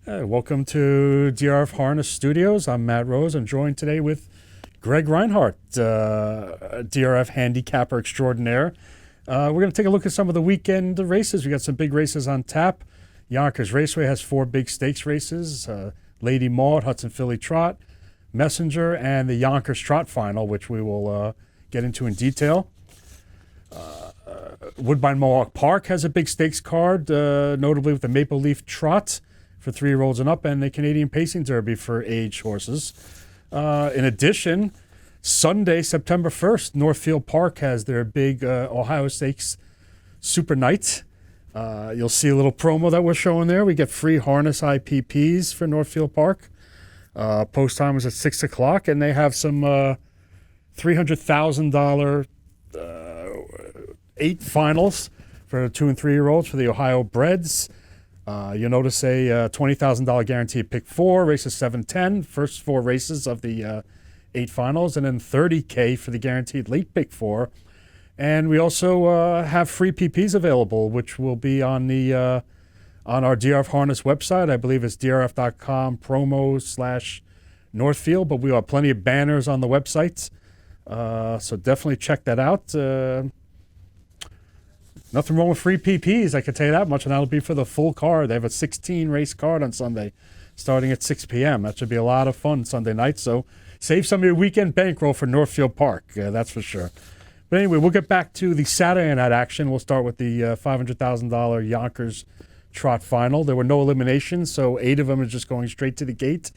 Welcome to DRF Harness Studios. I'm Matt Rose. I'm joined today with Greg Reinhart, DRF handicapper extraordinaire. We're going to take a look at some of the weekend races. We got some big races on tap. Yonkers Raceway has 4 big stakes races: Lady Maud, Hudson Philly Trot, Messenger, and the Yonkers Trot Final, which we will get into in detail. Woodbine Mohawk Park has a big stakes card, notably with the Maple Leaf Trot for 3-year-olds and up, and the Canadian Pacing Derby for age horses. In addition, Sunday, September 1st, Northfield Park has their big Ohio Stakes Super Night. You'll see a little promo that we're showing there. We get free harness IPPs for Northfield Park. Post time is at 6 o'clock, and they have some $300,000 8 finals for 2 and 3-year-olds for the Ohio Breds. You'll notice a $20,000 guarantee at pick 4, races 7-10, first 4 races of the 8 finals, and then $30K for the guaranteed late pick 4. And we also have free PPs available, which will be on the on our DRF Harness website. I believe it's drf.com promo/Northfield, but we have plenty of banners on the website. So definitely check that out. Nothing wrong with free PPs, I can tell you that much, and that'll be for the full card. They have a 16-race card on Sunday, starting at 6 p.m. That should be a lot of fun Sunday night, so save some of your weekend bankroll for Northfield Park, that's for sure. But anyway, we'll get back to the Saturday night action. We'll start with the $500,000 Yonkers Trot Final. There were no eliminations, so 8 of them are just going straight to the gate.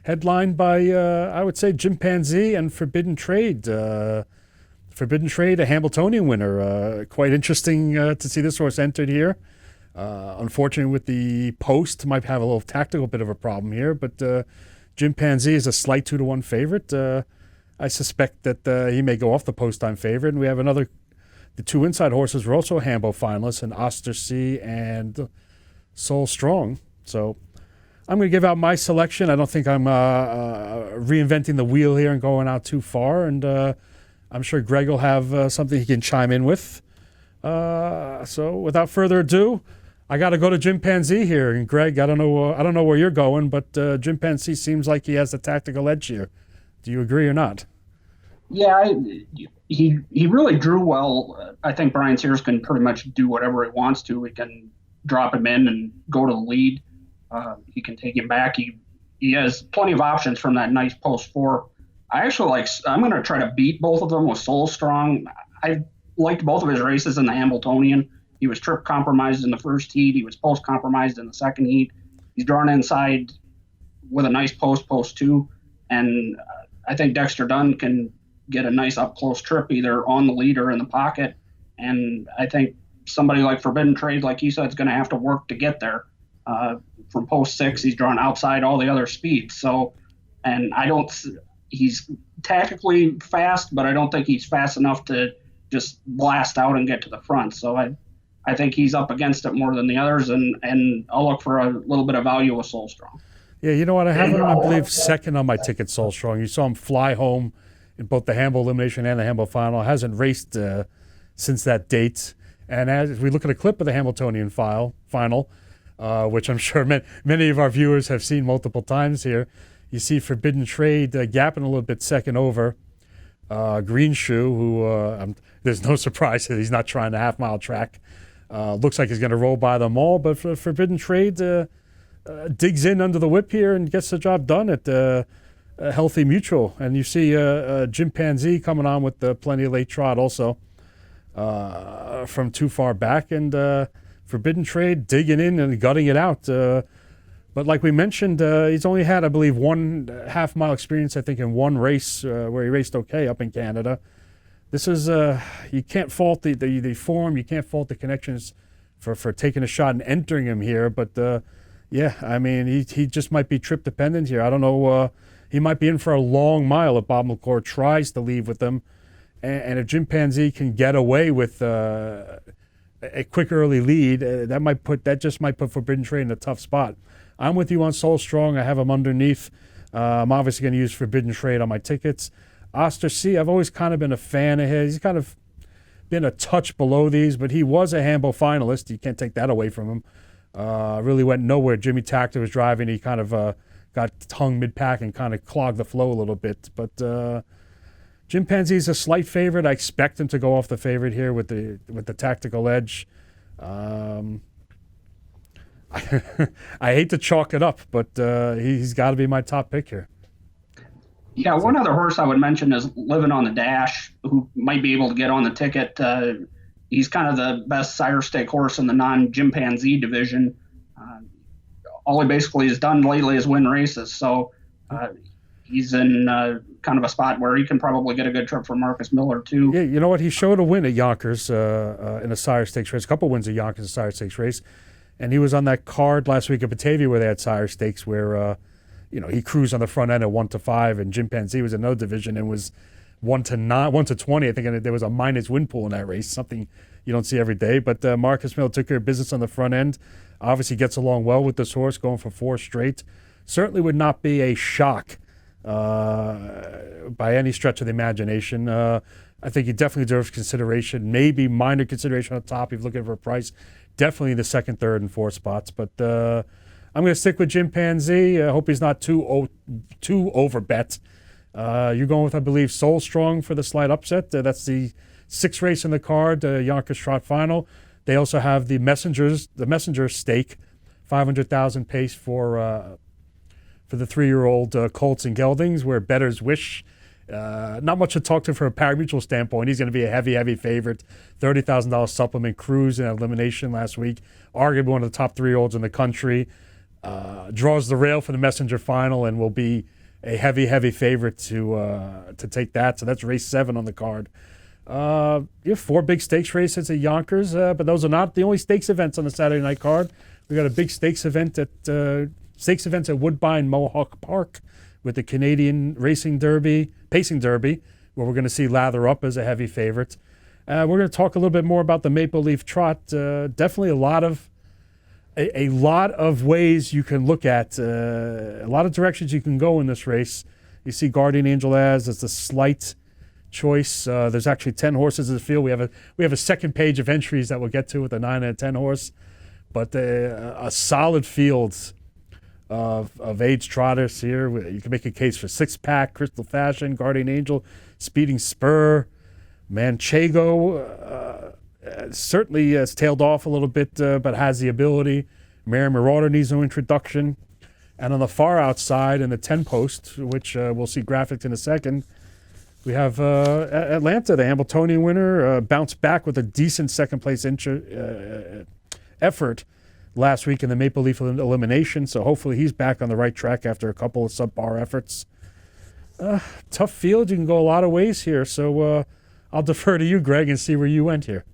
Headlined by, I would say, Chimpanzee and Forbidden Trade. Forbidden Trade, a Hambletonian winner. Quite interesting to see this horse entered here. Unfortunately, with the post, might have a little tactical bit of a problem here, but Chimpanzee is a slight 2-to-1 favorite. I suspect that he may go off the post-time favorite. And we have the 2 inside horses were also Hambo finalists, and Ostersea and Soul Strong. So I'm going to give out my selection. I don't think I'm reinventing the wheel here and going out too far, and I'm sure Greg will have something he can chime in with. So without further ado, I got to go to Chimpanzee here. And Greg, I don't know where you're going, but Chimpanzee seems like he has a tactical edge here. Do you agree or not? Yeah, he really drew well. I think Brian Sears can pretty much do whatever he wants to. He can drop him in and go to the lead. He can take him back. He has plenty of options from that nice post 4. I'm going to try to beat both of them with Soul Strong. I liked both of his races in the Hambletonian. He was trip compromised in the first heat. He was post compromised in the second heat. He's drawn inside with a nice post 2. And I think Dexter Dunn can get a nice up close trip either on the lead or in the pocket. And I think somebody like Forbidden Trade, like you said, is going to have to work to get there. From post 6, he's drawn outside all the other speeds. So, and he's tactically fast, but I don't think he's fast enough to just blast out and get to the front. So I think he's up against it more than the others, and I'll look for a little bit of value with Soul Strong. Yeah, you know what? I have him, I believe, second on my ticket, Soul Strong. You saw him fly home in both the Hambo elimination and the Hambo final. Hasn't raced since that date. And as we look at a clip of the Hambletonian final, which I'm sure many of our viewers have seen multiple times here, you see Forbidden Trade gapping a little bit second over Green Shoe, who there's no surprise that he's not trying the half-mile track. Looks like he's going to roll by them all, but for Forbidden Trade digs in under the whip here and gets the job done at Healthy Mutual. And you see Chimpanzee coming on with plenty of late trot also from too far back, and Forbidden Trade digging in and gutting it out. But like we mentioned, he's only had, I believe, 1 half-mile experience, I think, in 1 race where he raced okay up in Canada. This is, you can't fault the form, you can't fault the connections for taking a shot and entering him here. But, yeah, I mean, he just might be trip dependent here. I don't know, he might be in for a long mile if Bob McClure tries to leave with him. And if Chimpanzee can get away with a quick early lead, that just might put Forbidden Trade in a tough spot. I'm with you on Soul Strong. I have him underneath. I'm obviously going to use Forbidden Trade on my tickets. Ostersea, I've always kind of been a fan of his. He's kind of been a touch below these, but he was a Hambo finalist. You can't take that away from him. Really went nowhere. Jimmy Takter was driving. He kind of got hung mid-pack and kind of clogged the flow a little bit. But Chimpanzee's a slight favorite. I expect him to go off the favorite here with the tactical edge. I hate to chalk it up, but he's got to be my top pick here. Yeah, one other horse I would mention is Living on the Dash, who might be able to get on the ticket. He's kind of the best sire stake horse in the non-chimpanzee division. All he basically has done lately is win races, so he's in kind of a spot where he can probably get a good trip for Marcus Miller, too. Yeah, you know what? He showed a win at Yonkers in a sire stakes race, a couple wins at Yonkers in a sire stakes race. And he was on that card last week at Batavia where they had sire stakes where, he cruised on the front end at 1-5, and Chimpanzee was in another division and was 1-20. I think there was a minus win pool in that race, something you don't see every day. But Marcus Miller took care of business on the front end. Obviously gets along well with this horse, going for 4 straight. Certainly would not be a shock by any stretch of the imagination. I think he definitely deserves consideration, maybe minor consideration on top if you're looking for a price. Definitely the second, third, and fourth spots. But I'm going to stick with Chimpanzee. I hope he's not too over bet. You're going with, I believe, Soul Strong for the slight upset. That's the 6th race in the card, Yonkers Trot Final. They also have the Messenger stake, 500,000 pace for the 3-year-old Colts and Geldings, where bettors wish. Not much to talk to from a parimutuel standpoint. He's going to be a heavy favorite. $30,000 supplement, cruise in elimination last week. Arguably one of the top 3-year-olds in the country. Draws the rail for the Messenger Final and will be a heavy favorite to take that. So that's race 7 on the card. You have 4 big stakes races at Yonkers, but those are not the only stakes events on the Saturday night card. We got a big stakes events at Woodbine Mohawk Park with the Canadian Pacing Derby, where we're going to see Lather Up as a heavy favorite. We're going to talk a little bit more about the Maple Leaf Trot. Definitely a lot of ways you can look at, a lot of directions you can go in this race. You see Guardian Angel as a slight choice. There's actually 10 horses in the field. We have a second page of entries that we'll get to with a 9 and a 10 horse, but a solid field of age trotters here. You can make a case for Six Pack, Crystal Fashion, Guardian Angel, Speeding Spur, Manchego. Certainly has tailed off a little bit, but has the ability. Mary Marauder needs no introduction. And on the far outside in the 10 post, which we'll see graphics in a second, we have Atlanta, the Hambletonian winner, bounced back with a decent second place effort last week in the Maple Leaf elimination. So hopefully he's back on the right track after a couple of subpar efforts. Tough field. You can go a lot of ways here. So I'll defer to you, Greg, and see where you went here.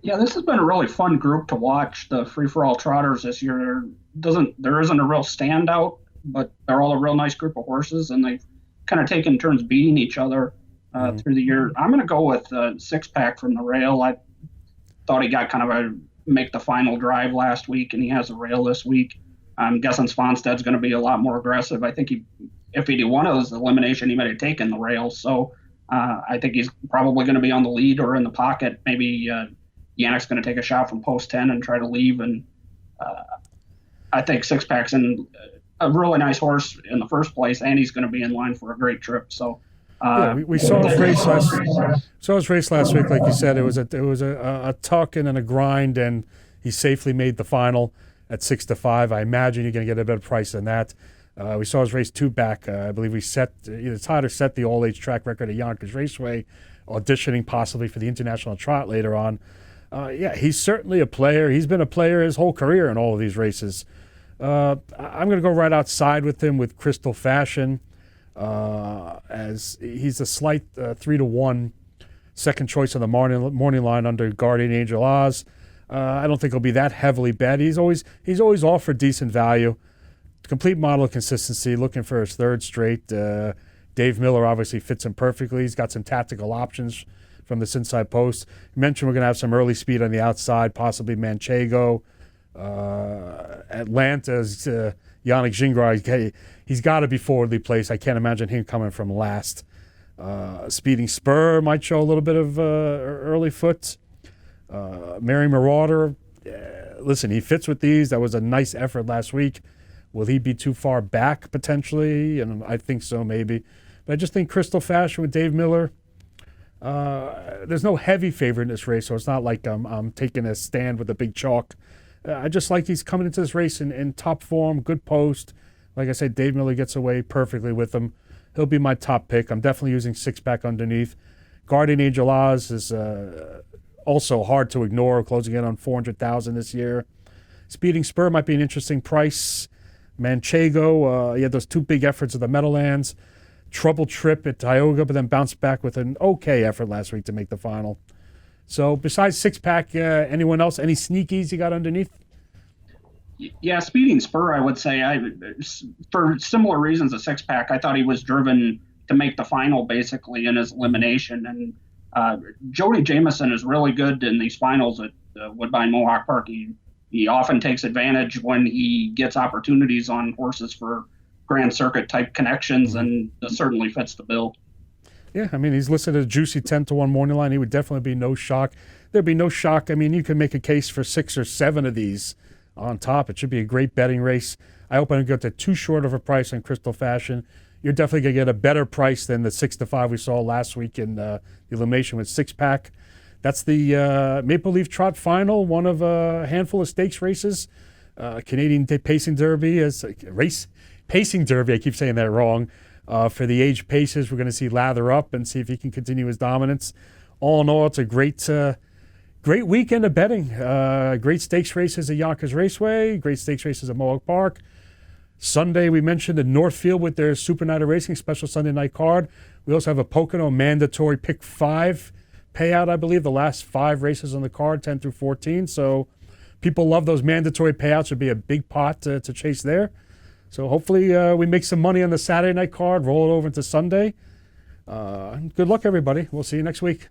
Yeah, this has been a really fun group to watch, the free-for-all trotters this year. There isn't a real standout, but they're all a real nice group of horses, and they've kind of taken turns beating each other through the year. I'm going to go with Six Pack from the rail. I thought he got kind of make the final drive last week, and he has a rail this week. I'm guessing Svansted's going to be a lot more aggressive. I think if he did one of those elimination, he might have taken the rail. So I think he's probably going to be on the lead or in the pocket. Maybe Yannick's going to take a shot from post 10 and try to leave. And I think Six Pack's in a really nice horse in the first place, and he's going to be in line for a great trip. So we saw his race last week. Like you said, it was a tuck and then a grind, and he safely made the final at 6-5. I imagine you're going to get a better price than that. We saw his race 2 back. I believe we either tied or set the all-age track record at Yonkers Raceway, auditioning possibly for the International Trot later on. He's certainly a player. He's been a player his whole career in all of these races. I'm going to go right outside with him with Crystal Fashion, as he's a slight 3-1 second choice on the morning line under Guardian Angel Oz. I don't think he'll be that heavily bet. He's always offered decent value. Complete model of consistency, looking for his 3rd straight. Dave Miller obviously fits him perfectly. He's got some tactical options from this inside post. You mentioned we're going to have some early speed on the outside, possibly Manchego. Atlanta's Yannick Gingras, he's got to be forwardly placed. I can't imagine him coming from last. Speeding Spur might show a little bit of early foot. Mary Marauder, listen, he fits with these. That was a nice effort last week. Will he be too far back potentially? And I think so, maybe. But I just think Crystal Fashion with Dave Miller, there's no heavy favorite in this race, so it's not like I'm taking a stand with a big chalk. I just like he's coming into this race in top form, good post. Like I said, Dave Miller gets away perfectly with him. He'll be my top pick. I'm definitely using 6-pack underneath. Guardian Angel Oz is also hard to ignore, closing in on 400,000 this year. Speeding Spur might be an interesting price. Manchego, he had those 2 big efforts at the Meadowlands. Trouble trip at Tioga, but then bounced back with an okay effort last week to make the final. So besides 6-pack, anyone else? Any sneakies you got underneath? Yeah, Speeding Spur, I would say, for similar reasons, a 6-pack, I thought he was driven to make the final basically in his elimination. And Jody Jamieson is really good in these finals at Woodbine Mohawk Park. He often takes advantage when he gets opportunities on horses for Grand Circuit type connections, and certainly fits the bill. Yeah, I mean, he's listed as juicy 10-1 morning line. He would definitely be no shock. There'd be no shock. I mean, you can make a case for 6 or 7 of these on top. It should be a great betting race. I hope I don't get to too short of a price on Crystal Fashion. You're definitely going to get a better price than the 6-5 we saw last week in the elimination with 6-pack. That's the Maple Leaf Trot Final, one of a handful of stakes races. Canadian Pacing Derby Pacing Derby. I keep saying that wrong. For the age paces, we're going to see Lather Up and see if he can continue his dominance. All in all, it's a great weekend of betting. Great stakes races at Yonkers Raceway, great stakes races at Mohawk Park. Sunday, we mentioned in Northfield with their Super Night of Racing special Sunday night card. We also have a Pocono mandatory pick 5 payout, I believe, the last 5 races on the card, 10 through 14. So people love those mandatory payouts. Would be a big pot to chase there. So hopefully we make some money on the Saturday night card, roll it over into Sunday. Good luck, everybody. We'll see you next week.